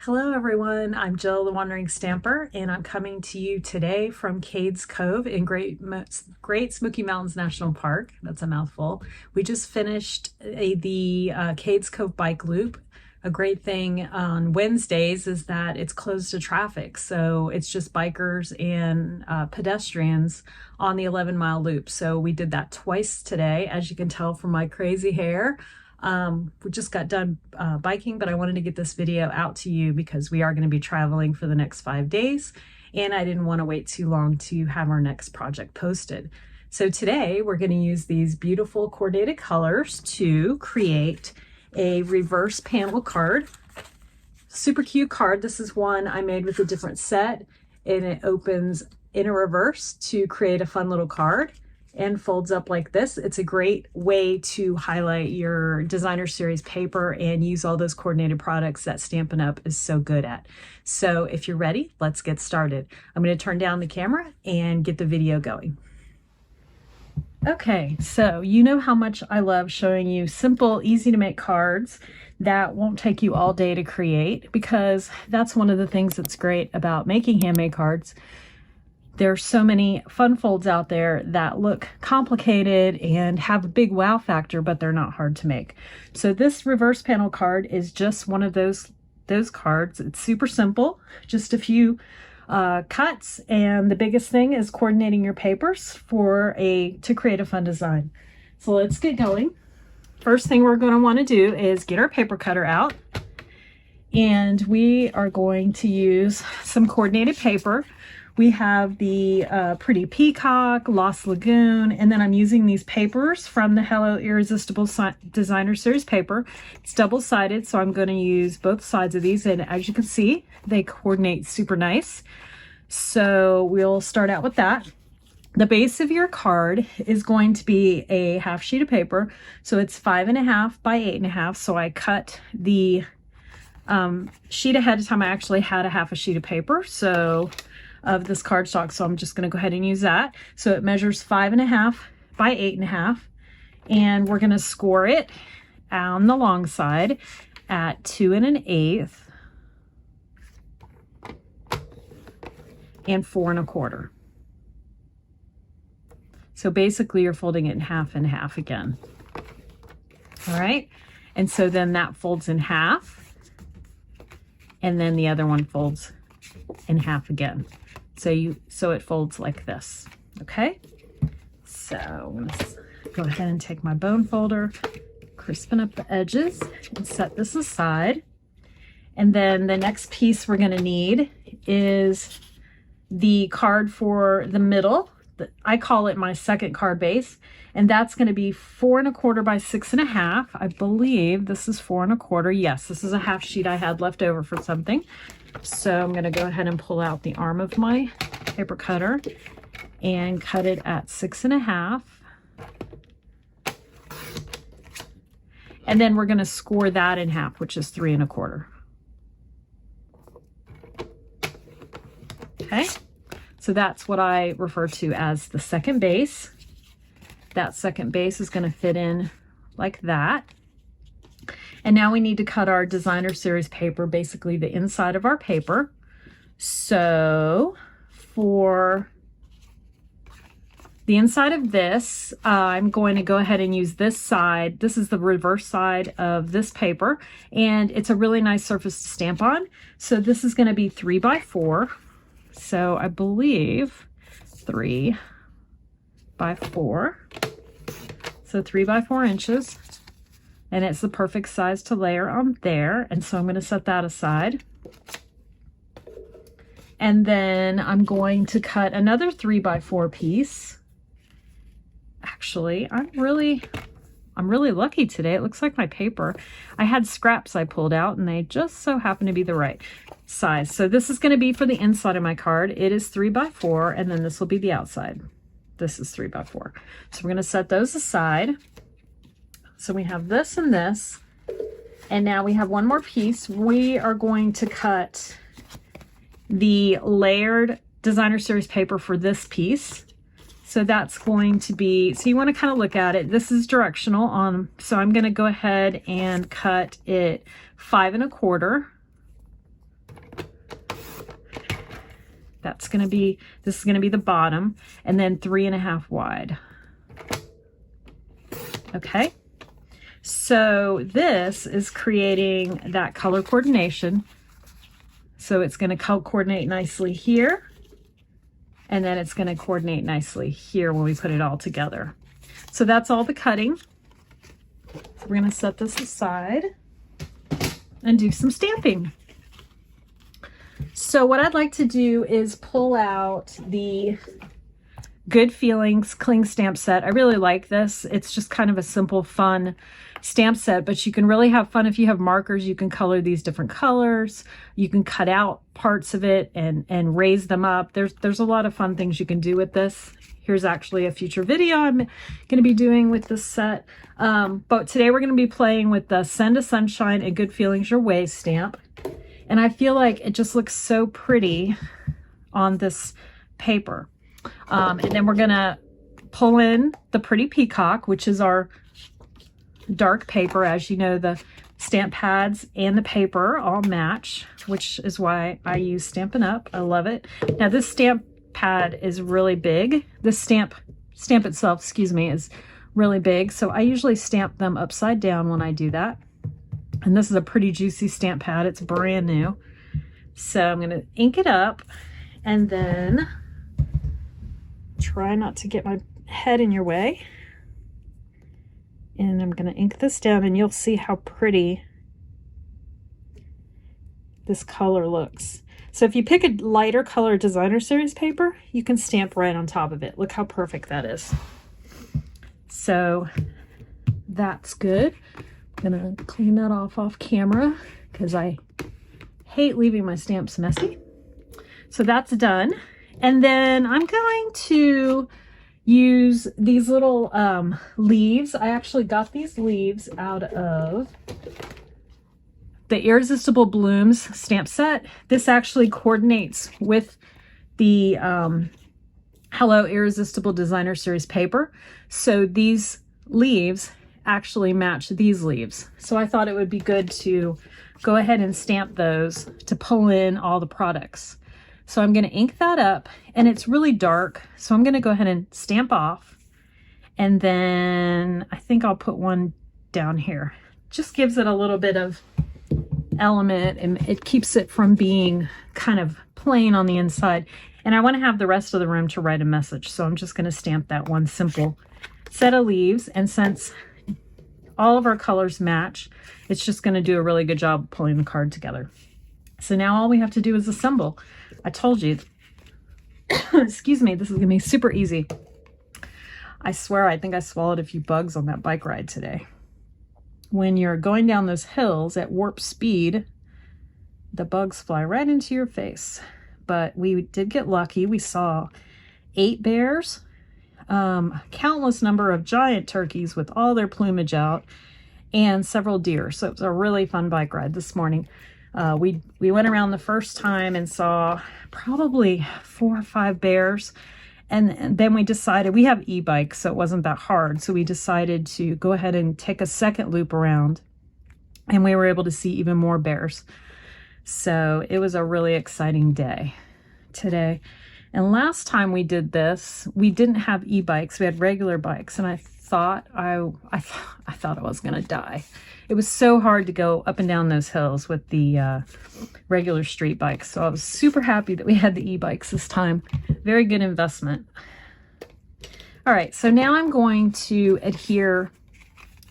Hello everyone, I'm Jill the Wandering Stamper, and I'm coming to you today from Cades Cove in Great Smoky Mountains National Park. That's a mouthful. We just finished the Cades Cove bike loop. A great thing on Wednesdays is that it's closed to traffic, so it's just bikers and pedestrians on the 11-mile loop. So we did that twice today, as you can tell from my crazy hair. We just got done biking, but I wanted to get this video out to you because we are going to be traveling for the next 5 days, and I didn't want to wait too long to have our next project posted. So today we're going to use these beautiful coordinated colors to create a reverse panel card. Super cute card. This is one I made with a different set, and it opens in a reverse to create a fun little card and folds up like this. It's a great way to highlight your designer series paper and use all those coordinated products that Stampin' Up is so good at. So if you're ready, let's get started. I'm going to turn down the camera and get the video going. Okay, so you know how much I love showing you simple, easy to make cards that won't take you all day to create, because that's one of the things that's great about making handmade cards. There's so many fun folds out there that look complicated and have a big wow factor, but they're not hard to make. So this reverse panel card is just one of those cards. It's super simple, just a few cuts, and the biggest thing is coordinating your papers to create a fun design. So let's get going. First thing we're going to want to do is get our paper cutter out, and we are going to use some coordinated paper. We have the Pretty Peacock, Lost Lagoon, and then I'm using these papers from the Hello Irresistible Designer Series paper. It's double-sided, so I'm going to use both sides of these, and as you can see, they coordinate super nice. So we'll start out with that. The base of your card is going to be a half sheet of paper, so it's 5.5 by 8.5. So I cut the sheet ahead of time. I actually had a half a sheet of paper, of this cardstock, so I'm just going to go ahead and use that. So it measures 5.5 by 8.5, and we're going to score it on the long side at 2 1/8 and 4 1/4. So basically you're folding it in half and half again. All right, and so then that folds in half, and then the other one folds in half again. So it folds like this. Okay, so I'm gonna go ahead and take my bone folder, crispen up the edges, and set this aside. And then the next piece we're gonna need is the card for the middle. I call it my second card base, and that's going to be 4 1/4 by 6.5. I believe this is 4 1/4. Yes, this is a half sheet I had left over for something. So I'm going to go ahead and pull out the arm of my paper cutter and cut it at 6.5. And then we're going to score that in half, which is 3 1/4. Okay, so that's what I refer to as the second base. That second base is going to fit in like that. And now we need to cut our designer series paper, basically the inside of our paper. So for the inside of this, I'm going to go ahead and use this side. This is the reverse side of this paper, and it's a really nice surface to stamp on. So this is going to be 3 by 4. So I believe 3 by 4. So 3 by 4 inches. And it's the perfect size to layer on there. And so I'm going to set that aside. And then I'm going to cut another 3 by 4 piece. Actually, I'm really lucky today. It looks like my paper, I had scraps I pulled out, and they just so happen to be the right size. So this is going to be for the inside of my card. It is 3 by 4, and then this will be the outside. This is 3 by 4. So we're going to set those aside. So we have this and this, and now we have one more piece. We are going to cut the layered designer series paper for this piece. So that's going to be, so you want to kind of look at it. This is directional so I'm going to go ahead and cut it 5 1/4 This is gonna be the bottom, and then 3.5 wide. Okay, so this is creating that color coordination. So it's gonna coordinate nicely here, and then it's gonna coordinate nicely here when we put it all together. So that's all the cutting. So we're gonna set this aside and do some stamping. So what I'd like to do is pull out the Good Feelings Cling Stamp Set. I really like this. It's just kind of a simple, fun stamp set, but you can really have fun if you have markers. You can color these different colors. You can cut out parts of it and raise them up. There's a lot of fun things you can do with this. Here's actually a future video I'm going to be doing with this set. But today we're going to be playing with the Send a Sunshine and Good Feelings Your Way stamp. And I feel like it just looks so pretty on this paper. And then we're going to pull in the Pretty Peacock, which is our dark paper. As you know, the stamp pads and the paper all match, which is why I use Stampin' Up. I love it. Now this stamp pad is really big. This stamp itself, excuse me, is really big. So I usually stamp them upside down when I do that. And this is a pretty juicy stamp pad. It's brand new. So I'm going to ink it up and then try not to get my head in your way. And I'm going to ink this down and you'll see how pretty this color looks. So if you pick a lighter color designer series paper, you can stamp right on top of it. Look how perfect that is. So that's good. I'm going to clean that off camera because I hate leaving my stamps messy. So that's done. And then I'm going to use these little leaves. I actually got these leaves out of the Irresistible Blooms stamp set. This actually coordinates with the Hello Irresistible Designer Series paper. So these leaves actually match these leaves. So I thought it would be good to go ahead and stamp those to pull in all the products. So I'm going to ink that up, and it's really dark. So I'm going to go ahead and stamp off. And then I think I'll put one down here. Just gives it a little bit of element, and it keeps it from being kind of plain on the inside. And I want to have the rest of the room to write a message. So I'm just going to stamp that one simple set of leaves. And since all of our colors match, it's just going to do a really good job pulling the card together. So now all we have to do is assemble. I told you, excuse me, this is going to be super easy. I swear, I think I swallowed a few bugs on that bike ride today. When you're going down those hills at warp speed, the bugs fly right into your face. But we did get lucky. We saw 8 bears, countless number of giant turkeys with all their plumage out, and several deer. So it was a really fun bike ride this morning. We went around the first time and saw probably 4 or 5 bears. And then we decided, we have e-bikes, so it wasn't that hard. So we decided to go ahead and take a second loop around, and we were able to see even more bears. So it was a really exciting day today. And last time we did this, we didn't have e-bikes, we had regular bikes, and I thought I thought I was gonna die. It was so hard to go up and down those hills with the regular street bikes. So I was super happy that we had the e-bikes this time. Very good investment. All right, so now I'm going to adhere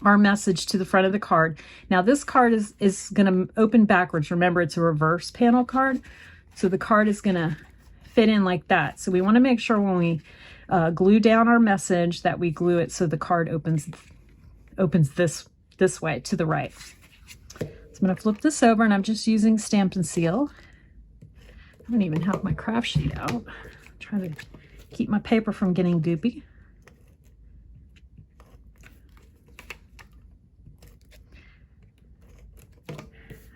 our message to the front of the card. Now this card is gonna open backwards. Remember, it's a reverse panel card. So the card is gonna fit in like that. So we wanna make sure when we glue down our message that we glue it so the card opens this way to the right. So I'm going to flip this over, and I'm just using Stampin' Seal. I don't even have my craft sheet out. I'm trying to keep my paper from getting goopy.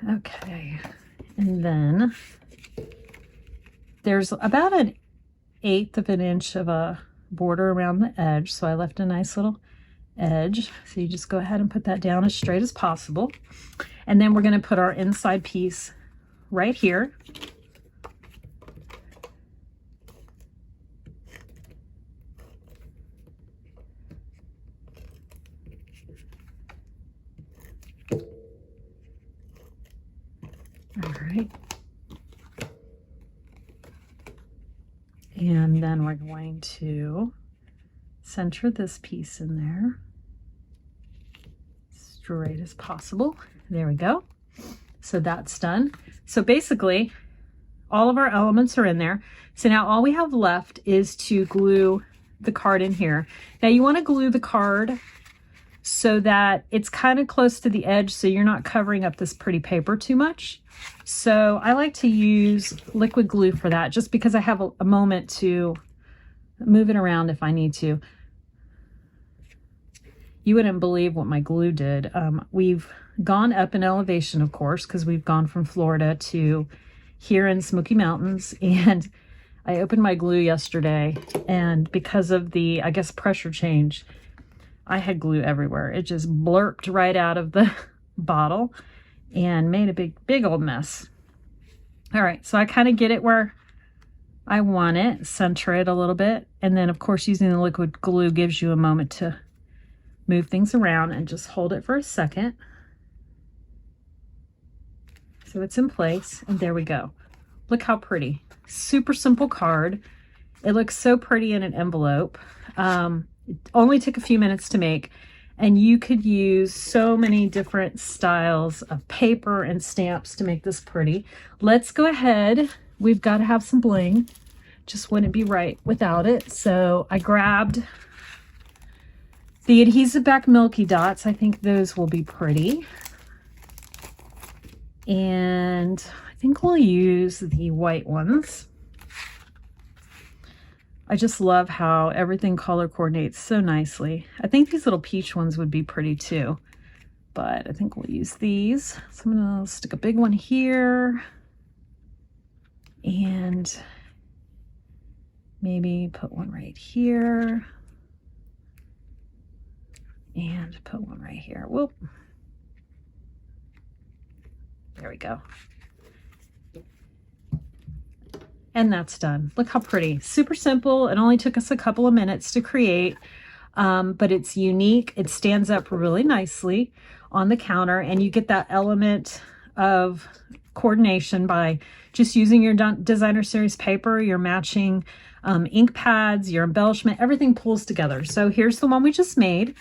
Okay, and then there's about 1/8 of an inch of a border around the edge, so I left a nice little edge. So you just go ahead and put that down as straight as possible. And then we're going to put our inside piece right here. All right. And then we're going to center this piece in there, straight as possible. There we go. So that's done. So basically, all of our elements are in there. So now all we have left is to glue the card in here. Now you want to glue the card so that it's kind of close to the edge so you're not covering up this pretty paper too much. So I like to use liquid glue for that, just because I have a moment to move it around if I need to. You wouldn't believe what my glue did. We've gone up in elevation, of course, because we've gone from Florida to here in Smoky Mountains, and I opened my glue yesterday, and because of the, I guess, pressure change, I had glue everywhere. It just blurped right out of the bottle and made a big old mess. All right, so I kind of get it where I want it, center it a little bit, and then of course using the liquid glue gives you a moment to move things around and just hold it for a second. So it's in place, and there we go. Look how pretty. Super simple card. It looks so pretty in an envelope. It only took a few minutes to make, and you could use so many different styles of paper and stamps to make this pretty. Let's go ahead. We've got to have some bling. Just wouldn't be right without it. So I grabbed the adhesive back Milky Dots. I think those will be pretty. And I think we'll use the white ones. I just love how everything color coordinates so nicely. I think these little peach ones would be pretty too, but I think we'll use these. So I'm gonna stick a big one here and maybe put one right here and put one right here. Whoop. There we go. And that's done. Look how pretty. Super simple. It only took us a couple of minutes to create, but it's unique. It stands up really nicely on the counter, and you get that element of coordination by just using your designer series paper, your matching ink pads, your embellishment, everything pulls together. So here's the one we just made.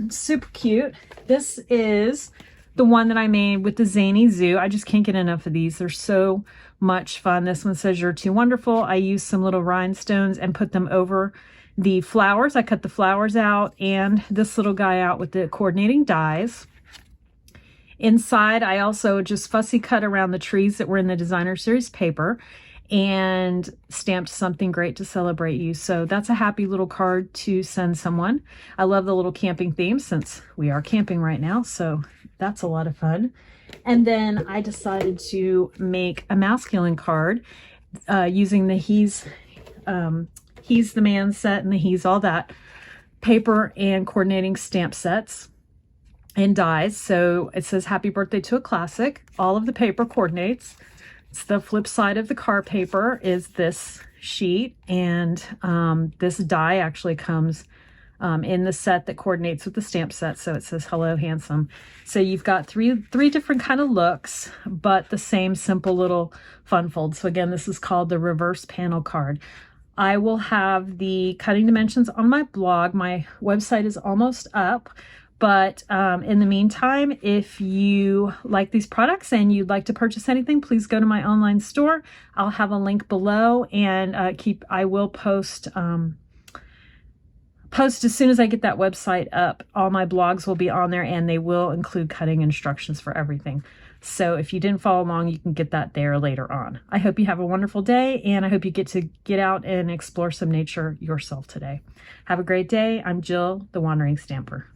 Super cute. This is the one that I made with the Zany Zoo. I just can't get enough of these. They're so much fun. This one says "You're too wonderful." I used some little rhinestones and put them over the flowers. I cut the flowers out and this little guy out with the coordinating dies. Inside, I also just fussy cut around the trees that were in the designer series paper and stamped something great to celebrate you. So that's a happy little card to send someone. I love the little camping theme since we are camping right now, so that's a lot of fun. And then I decided to make a masculine card using the He's the Man set and the He's All That paper and coordinating stamp sets and dies. So it says "Happy Birthday to a Classic." All of the paper coordinates. It's the flip side of the car paper is this sheet, and this die actually comes in the set that coordinates with the stamp set. So it says "Hello, Handsome." So you've got three different kind of looks, but the same simple little fun fold. So again, this is called the reverse panel card. I will have the cutting dimensions on my blog. My website is almost up. But in the meantime, if you like these products and you'd like to purchase anything, please go to my online store. I'll have a link below, and I will post as soon as I get that website up. All my blogs will be on there, and they will include cutting instructions for everything. So if you didn't follow along, you can get that there later on. I hope you have a wonderful day, and I hope you get to get out and explore some nature yourself today. Have a great day. I'm Jill, the Wandering Stamper.